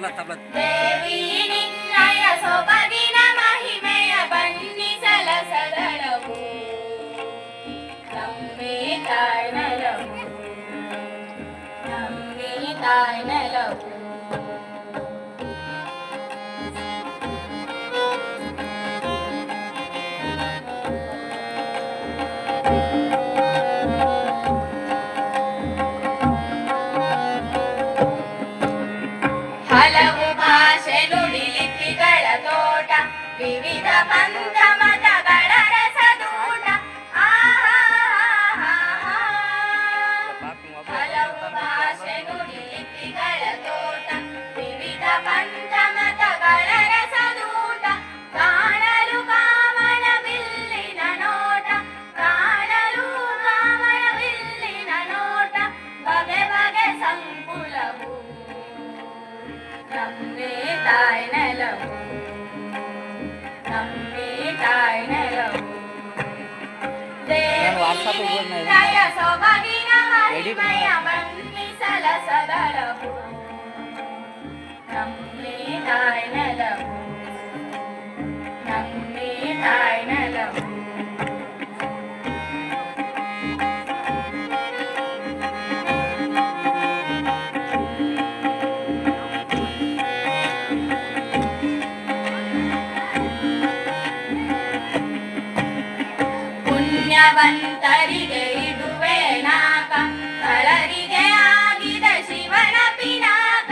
ದೇವಿ ನಿನ್ನಯ ಸೊಬಗಿನ ಮಹಿಮೆಯ ಬಣ್ಣಿಸಲ ಸದಳವು ನಮ್ಮೇ ತಾಯ್ನಲವು ನಮ್ಮೇ ತಾಯ್ನಲವು ಹಲವು ಭಾಷೆ ನುಡಿಲಿಪಿಗಳ ತೋಟ ವಿವಿಧ ಪಂಥ ಮತಗಳ ರಸದೂಟ ಹಲವು ಭಾಷೆ ನುಡಿಲಿಪಿಗಳ ತೋಟ ವಿವಿಧ ಪಂಥ ಮತಗಳ ರಸದೂಟ ಕಾಣಲು ಕಾಮನ ಬಿಲ್ಲಿನ ನೋಟ ಕಾಣಲು ಕಾಮನ ಬಿಲ್ಲಿನ ನೋಟ ಬಗೆ ಬಗೆ ಸಂಕುಲವು ನಮ್ಮೇ ತಾಯ್ನಲವು ನಮ್ಮೇ ತಾಯ್ನಲವು ದೇವಿ ನಿನ್ನಯ ಸೊಬಗಿನ ಮಹಿಮೆಯ ಬಣ್ಣಿಸಲ ಸದಳವು ನಮ್ಮೇ ತಾಯ್ನಲವು ನಮ್ಮೇ ತಾಯ್ನಲವು ಪುಣ್ಯವಂತರಿಗೆ ಇದುವೇ ನಾಕ ಕಳರಿಗೆ ಆಗಿದ ಶಿವನ ಪಿನಾಕ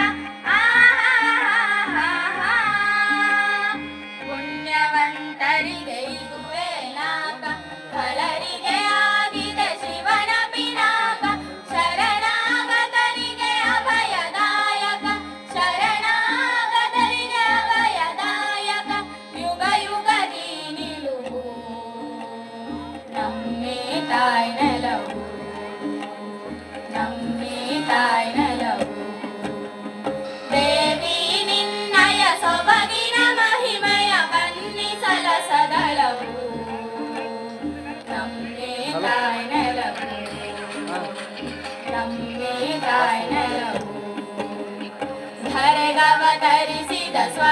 ಪುಣ್ಯವಂತರಿಗೆ ಇದುವೇ ನಾಕ ಕಳರಿಗೆ ಆಗಿದ ಶಿವನ ಪಿನಾಕ ಶರಣಾಗತರಿಗೆ ಅಭಯದಾಯಕ ಶರಣಾಗತರಿಗೆ ಅಭಯದಾಯಕ ಯುಗ ಯುಗದಿ ನಿಲುವು ನಮ್ಮೇ ತಾಯ್ನಲವು ನಮ್ಮೇ ತಾಯ್ನಲವು ದೇವಿ ನಿನ್ನಯ ಸೊಬಗಿನ ಮಹಿಮೆಯ ಬಣ್ಣಿಸಲ ಸದಳವು ನಮ್ಮೇ ತಾಯ್ನಲವು ನಮ್ಮೇ ತಾಯ್ನಲವು ಧರೆಗವತರಿಸಿದ ಸ್ವ